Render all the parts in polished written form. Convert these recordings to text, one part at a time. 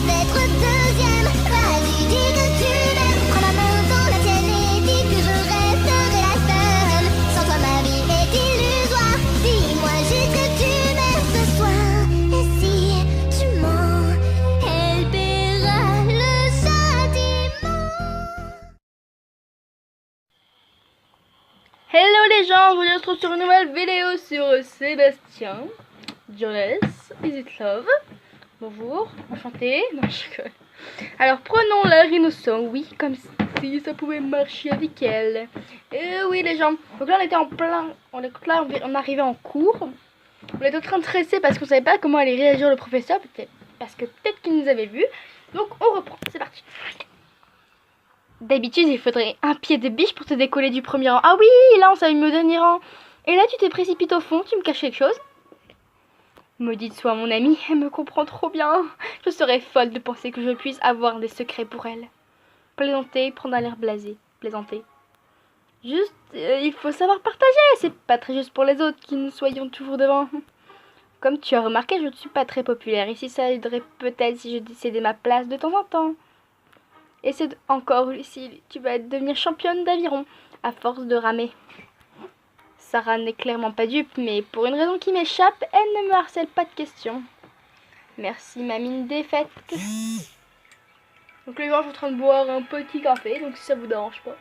pas être deuxième. Vas-y, dis que tu m'aimes. Prends ma main dans la tienne et dis que je resterai la seule. Sans toi ma vie est illusoire. Dis-moi juste que tu m'aimes ce soir. Et si tu mens, elle paiera le châtiment. Hello les gens, je vous retrouve sur une nouvelle vidéo sur Sébastien Jones, Is It Love. Bonjour, enchanté. Non, je rigole. Alors prenons la Rhinoson, oui, comme si ça pouvait marcher avec elle. Et oui les gens, donc là on était en plein, on arrivait en cours. On était en train de stresser parce qu'on savait pas comment allait réagir le professeur, parce que peut-être qu'il nous avait vus. Donc on reprend, c'est parti. D'habitude, il faudrait un pied de biche pour te décoller du premier rang. Ah oui, là, on s'est mis au dernier rang. Et là, tu t'es précipité au fond, tu me caches quelque chose. Maudite soit mon amie, elle me comprend trop bien. Je serais folle de penser que je puisse avoir des secrets pour elle. Plaisanter, prendre un air blasé. Plaisanter. Juste, il faut savoir partager. C'est pas très juste pour les autres que nous soyons toujours devant. Comme tu as remarqué, je ne suis pas très populaire. Ici, ça aiderait peut-être si je décédais ma place de temps en temps. Et c'est encore ici, tu vas devenir championne d'aviron à force de ramer. Sarah n'est clairement pas dupe, mais pour une raison qui m'échappe, elle ne me harcèle pas de questions. Merci ma mine défaite. Donc les gens, je suis en train de boire un petit café, donc si ça vous dérange pas.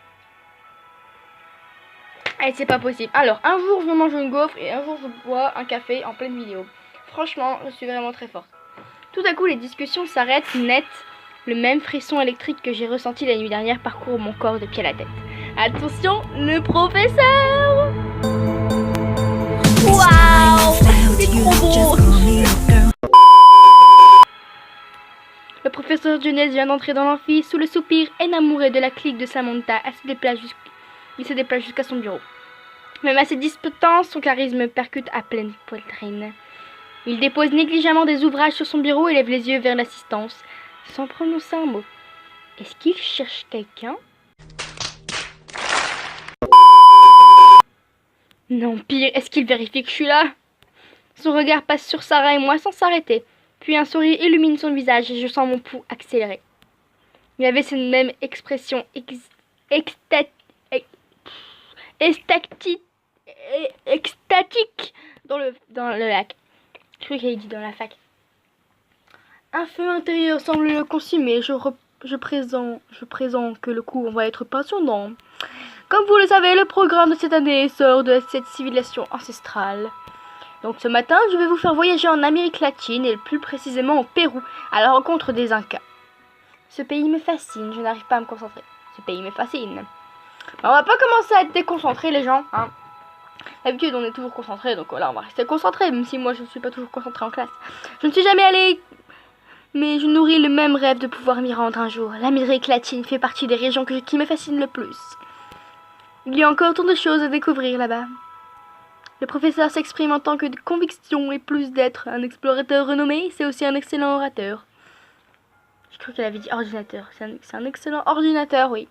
Et c'est pas possible. Alors, un jour je mange une gaufre et un jour je bois un café en pleine vidéo. Franchement, je suis vraiment très forte. Tout à coup, les discussions s'arrêtent net. Le même frisson électrique que j'ai ressenti la nuit dernière parcourt mon corps de pied à la tête. Attention, le professeur! Waouh! C'est trop beau! Le professeur Jones vient d'entrer dans l'amphi sous le soupir enamouré de la clique de Samantha. Il se déplace jusqu'à son bureau. Même assez disputant, son charisme percute à pleine poitrine. Il dépose négligemment des ouvrages sur son bureau et lève les yeux vers l'assistance, sans prononcer un mot. Est-ce qu'il cherche quelqu'un? Non, pire, est-ce qu'il vérifie que je suis là? Son regard passe sur Sarah et moi sans s'arrêter. Puis un sourire illumine son visage et je sens mon pouls accélérer. Il avait cette même expression extatique dans le lac. Je crois qu'il a dit dans la fac. Un feu intérieur semble le consumer. Je présente que le cours va être passionnant. Comme vous le savez, le programme de cette année sort de cette civilisation ancestrale. Donc ce matin, je vais vous faire voyager en Amérique latine et plus précisément au Pérou, à la rencontre des Incas. Ce pays me fascine, je n'arrive pas à me concentrer. Ce pays me fascine. On va pas commencer à être déconcentrés les gens, hein. D'habitude on est toujours concentrés, donc voilà, on va rester concentrés, même si moi je ne suis pas toujours concentrée en classe. Je ne suis jamais allée, mais je nourris le même rêve de pouvoir m'y rendre un jour. L'Amérique latine fait partie des régions qui me fascinent le plus. Il y a encore tant de choses à découvrir là-bas. Le professeur s'exprime en tant que de conviction et plus d'être un explorateur renommé, c'est aussi un excellent orateur. Je crois qu'elle avait dit ordinateur. C'est un excellent ordinateur, oui.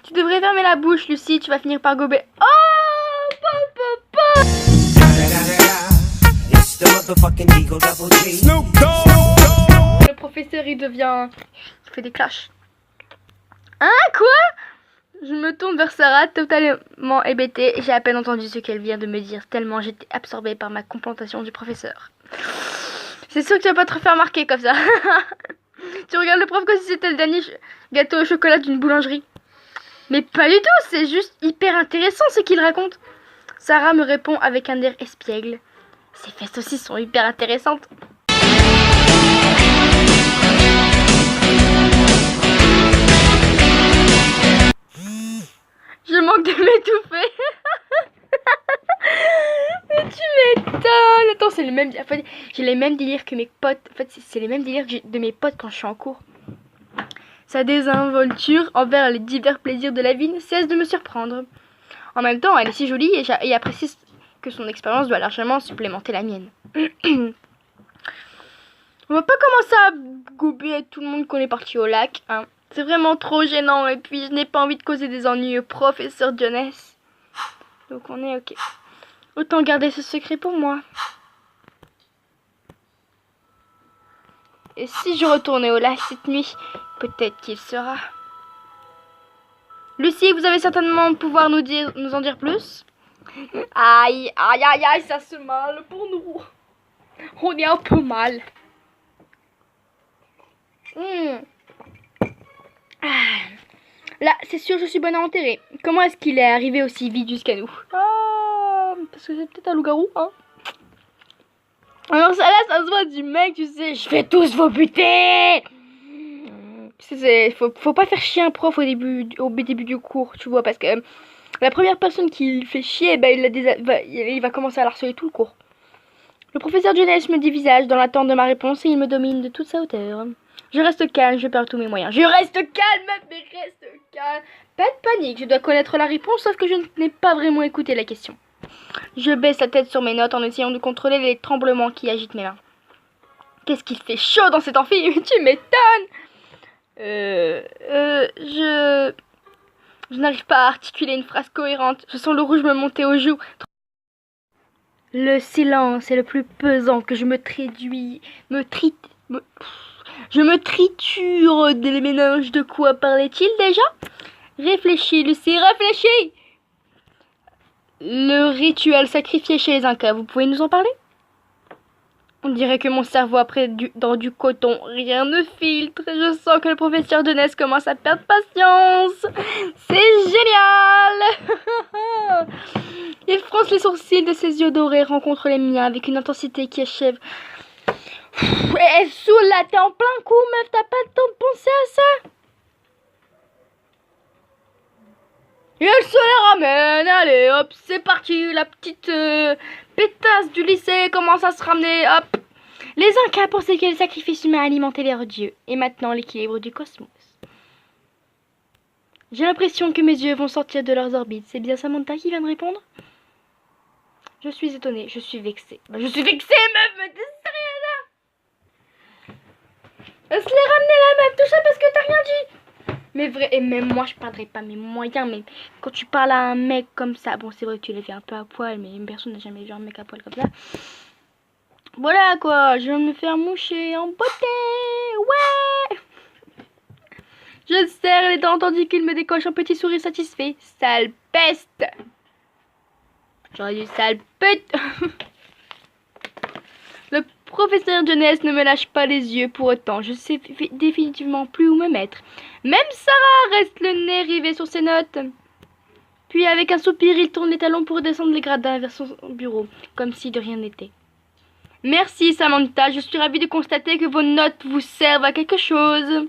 Tu devrais fermer la bouche, Lucie, tu vas finir par gober. Oh, papa. Le professeur, il fait des clashs. Hein, quoi? Je me tourne vers Sarah, totalement hébétée. J'ai à peine entendu ce qu'elle vient de me dire, tellement j'étais absorbée par ma complantation du professeur. C'est sûr que tu vas pas te faire remarquer comme ça. Tu regardes le prof comme si c'était le dernier gâteau au chocolat d'une boulangerie. Mais pas du tout, c'est juste hyper intéressant ce qu'il raconte. Sarah me répond avec un air espiègle. Ses fesses aussi sont hyper intéressantes. Je manque de m'étouffer. Mais tu m'étonnes. Attends, c'est le même. En fait, j'ai les mêmes délires que mes potes. En fait, c'est les mêmes délires de mes potes quand je suis en cours. Sa désinvolture envers les divers plaisirs de la vie ne cesse de me surprendre. En même temps, elle est si jolie et apprécie que son expérience doit largement supplémenter la mienne. On va pas commencer à gober tout le monde qu'on est parti au lac, hein. C'est vraiment trop gênant et puis je n'ai pas envie de causer des ennuis au professeur Jones. Donc on est ok. Autant garder ce secret pour moi. Et si je retournais au lac cette nuit, peut-être qu'il sera. Lucie, vous allez certainement pouvoir nous en dire plus. Aïe, aïe, aïe, aïe, ça se mal pour nous. On est un peu mal. Là, c'est sûr, je suis bonne à enterrer. Comment est-ce qu'il est arrivé aussi vite jusqu'à nous? Parce que c'est peut-être un loup-garou, hein. Alors ça là, ça se voit du mec, tu sais, je vais tous vous buter. Faut pas faire chier un prof au début du cours, tu vois, parce que la première personne qui le fait chier, ben, il va commencer à harceler tout le cours. Le professeur Jones me dévisage dans l'attente de ma réponse et il me domine de toute sa hauteur. Je reste calme, je perds tous mes moyens. Je reste calme, mais reste calme. Pas de panique, je dois connaître la réponse, sauf que je n'ai pas vraiment écouté la question. Je baisse la tête sur mes notes en essayant de contrôler les tremblements qui agitent mes mains. Qu'est-ce qu'il fait chaud dans cet amphi? Tu m'étonnes. Je n'arrive pas à articuler une phrase cohérente. Je sens le rouge me monter aux joues. Le silence est le plus pesant que je me Je me triture des méninges. De quoi parlait-il déjà? Réfléchis, Lucie, réfléchis. Le rituel sacrifié chez les Incas, vous pouvez nous en parler? On dirait que mon cerveau a pris dans du coton. Rien ne filtre. Je sens que le professeur de Ness commence à perdre patience. C'est génial. Il fronce les sourcils de ses yeux dorés, rencontre les miens avec une intensité qui achève. Et saoule là, t'es en plein coup, meuf. T'as pas le temps de penser à ça. Et elle se la ramène. Allez, hop, c'est parti. La petite pétasse du lycée commence à se ramener. Hop. Les Incas pensaient que le sacrifice humain alimentait leurs dieux. Et maintenant l'équilibre du cosmos. J'ai l'impression que mes yeux vont sortir de leurs orbites. C'est bien Samantha qui vient de répondre? Je suis étonnée, je suis vexée. Je suis vexée, meuf, mais t'es sérieuse là? Elle se l'est ramenée la meuf, tout ça parce que t'as rien dit. Mais vrai, et même moi je perdrais pas mes moyens, mais quand tu parles à un mec comme ça, bon c'est vrai que tu l'as vu un peu à poil, mais une personne n'a jamais vu un mec à poil comme ça. Voilà quoi, je vais me faire moucher en beauté, ouais. Je serre les dents tandis qu'il me décoche un petit sourire satisfait. Sale peste. J'aurais dit sale pute. Le professeur Jones ne me lâche pas les yeux pour autant. Je sais définitivement plus où me mettre. Même Sarah reste le nez rivé sur ses notes. Puis avec un soupir, il tourne les talons pour descendre les gradins vers son bureau, comme si de rien n'était. Merci Samantha, je suis ravie de constater que vos notes vous servent à quelque chose.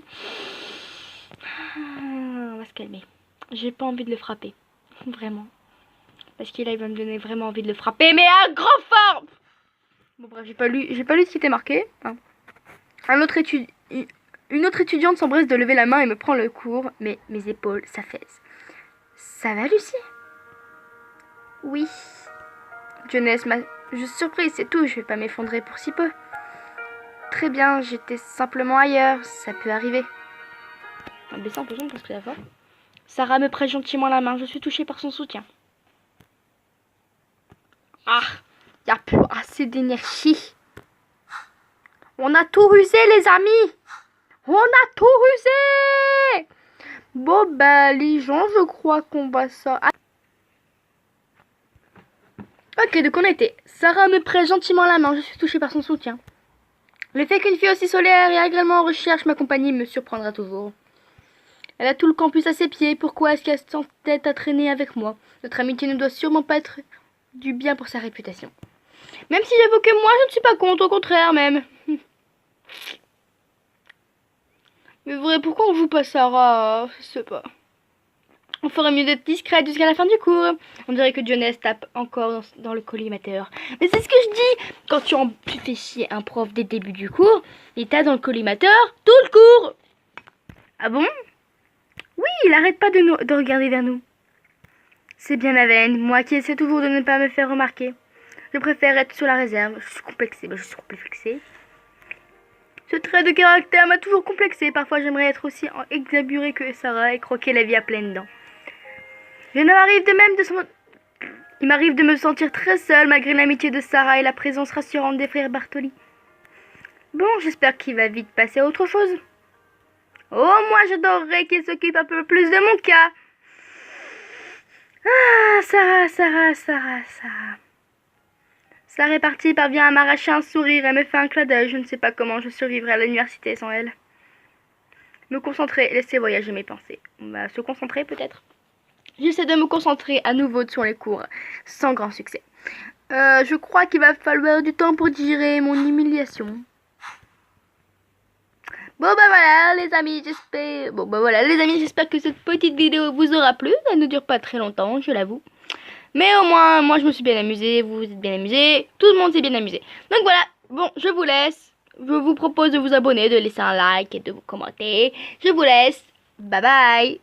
On va se calmer. J'ai pas envie de le frapper. Vraiment. Parce qu'il va me donner vraiment envie de le frapper, mais à grand fort. Bon bref, j'ai pas lu ce qui était marqué. Hein. Une autre étudiante s'empresse de lever la main et me prend le cours, mais mes épaules s'affaissent. Ça va, Lucie? Oui. Jeunesse m'a... Je suis surprise, c'est tout, je vais pas m'effondrer pour si peu. Très bien, j'étais simplement ailleurs, ça peut arriver. On va baisser un peu son parce que c'est la fois. Sarah me prête gentiment la main, je suis touchée par son soutien. Ah, y a plus assez d'énergie. On a tout rusé les amis. On a tout rusé. Bon bah les gens, je crois qu'on va ça. Ok, donc on a été. Sarah me prête gentiment la main, je suis touchée par son soutien. Le fait qu'une fille aussi solaire et agréablement en recherche m'accompagne me surprendra toujours. Elle a tout le campus à ses pieds, pourquoi est-ce qu'elle s'entête à traîner avec moi? Notre amitié ne doit sûrement pas être du bien pour sa réputation. Même si j'avoue que moi je ne suis pas contre, au contraire même. Mais vrai, pourquoi on joue pas Sarah? Je sais pas. On ferait mieux d'être discrète jusqu'à la fin du cours. On dirait que Jones tape encore dans le collimateur. Mais c'est ce que je dis. Quand tu fais chier un prof dès le début du cours, il tape dans le collimateur tout le cours. Ah bon? Oui, il arrête pas de regarder vers nous. C'est bien la veine, moi qui essaie toujours de ne pas me faire remarquer. Je préfère être sur la réserve. Je suis complexée. Ce trait de caractère m'a toujours complexé. Parfois, j'aimerais être aussi exaburée que Sarah et croquer la vie à pleines dents. Il m'arrive de me sentir très seule malgré l'amitié de Sarah et la présence rassurante des frères Bartoli. Bon, j'espère qu'il va vite passer à autre chose. Oh, moi j'adorerais qu'il s'occupe un peu plus de mon cas. Ah, Sarah. Sarah est partie, parvient à m'arracher un sourire et me fait un clin d'œil. Je ne sais pas comment je survivrai à l'université sans elle. Me concentrer, laisser voyager mes pensées. On va se concentrer peut-être. J'essaie de me concentrer à nouveau sur les cours, sans grand succès. Je crois qu'il va falloir du temps pour digérer mon humiliation. Bon bah voilà les amis, j'espère que cette petite vidéo vous aura plu. Elle ne dure pas très longtemps, je l'avoue. Mais au moins, moi je me suis bien amusée, vous vous êtes bien amusés, tout le monde s'est bien amusé. Donc voilà, bon, je vous laisse. Je vous propose de vous abonner, de laisser un like et de vous commenter. Je vous laisse. Bye bye.